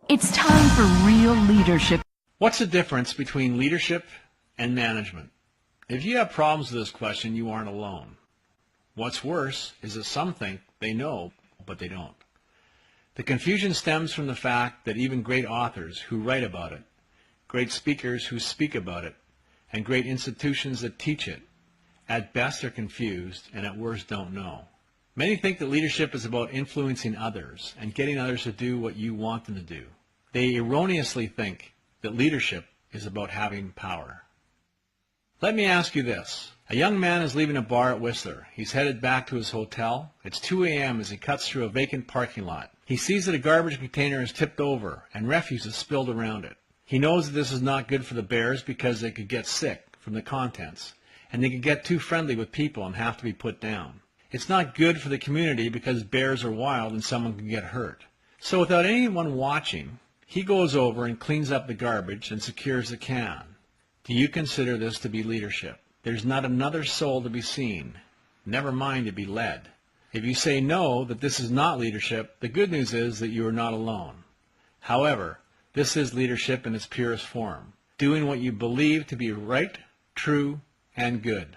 It's time for real leadership. What's the difference between leadership and management? If you have problems with this question, you aren't alone. What's worse is that some think they know, but they don't. The confusion stems from the fact that even great authors who write about it, great speakers who speak about it, and great institutions that teach it, at best are confused and at worst don't know. Many think that leadership is about influencing others and getting others to do what you want them to do. They erroneously think that leadership is about having power. Let me ask you this. A young man is leaving a bar at Whistler. He's headed back to his hotel. It's 2 a.m. as he cuts through a vacant parking lot. He sees that a garbage container is tipped over and refuse is spilled around it. He knows that this is not good for the bears because they could get sick from the contents, and they could get too friendly with people and have to be put down. It's not good for the community because bears are wild and someone can get hurt. So without anyone watching, he goes over and cleans up the garbage and secures the can. Do you consider this to be leadership? There's not another soul to be seen, never mind to be led. If you say no, that this is not leadership, the good news is that you are not alone. However, this is leadership in its purest form, doing what you believe to be right, true, and good.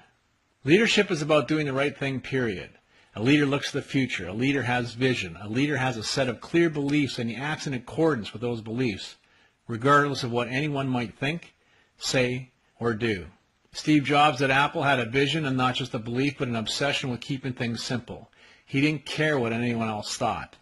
Leadership is about doing the right thing, period. A leader looks to the future. A leader has vision. A leader has a set of clear beliefs, and he acts in accordance with those beliefs, regardless of what anyone might think, say, or do. Steve Jobs at Apple had a vision and not just a belief, but an obsession with keeping things simple. He didn't care what anyone else thought.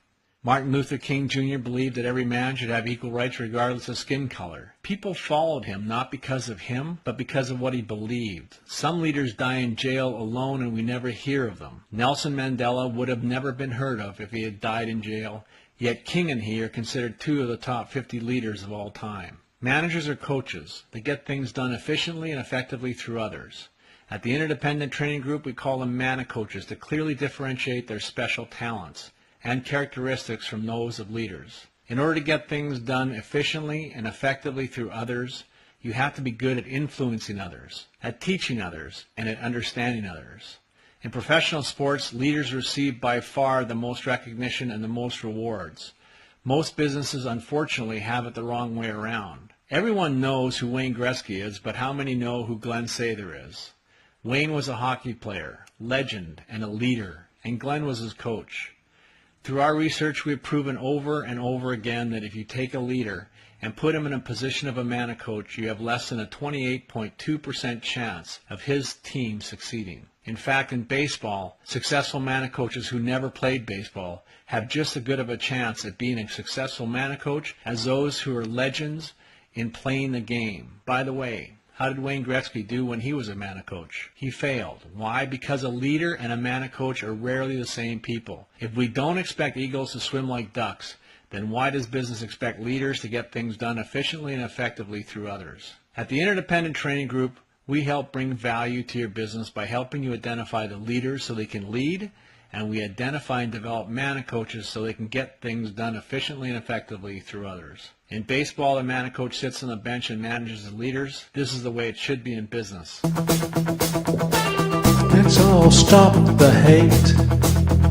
Martin Luther King Jr. believed that every man should have equal rights regardless of skin color. People followed him not because of him, but because of what he believed. Some leaders die in jail alone and we never hear of them. Nelson Mandela would have never been heard of if he had died in jail, yet King and he are considered two of the top 50 leaders of all time. Managers are coaches. They get things done efficiently and effectively through others. At the Interdependent Training Group, we call them mana coaches to clearly differentiate their special talents and characteristics from those of leaders. In order to get things done efficiently and effectively through others, you have to be good at influencing others, at teaching others, and at understanding others. In professional sports, leaders receive by far the most recognition and the most rewards. Most businesses, unfortunately, have it the wrong way around. Everyone knows who Wayne Gretzky is, but how many know who Glenn Sather is? Wayne was a hockey player, legend, and a leader, and Glenn was his coach. Through our research, we have proven over and over again that if you take a leader and put him in a position of a mana coach, you have less than a 28.2% chance of his team succeeding. In fact, in baseball, successful mana coaches who never played baseball have just as good of a chance at being a successful mana coach as those who are legends in playing the game. By the way, how did Wayne Gretzky do when he was a mana coach? He failed. Why? Because a leader and a mana coach are rarely the same people. If we don't expect eagles to swim like ducks, then why does business expect leaders to get things done efficiently and effectively through others? At the Interdependent Training Group, we help bring value to your business by helping you identify the leaders so they can lead, and we identify and develop mana coaches so they can get things done efficiently and effectively through others. In baseball, the mana coach sits on the bench and manages the leaders. This is the way it should be in business. Let's all stop the hate.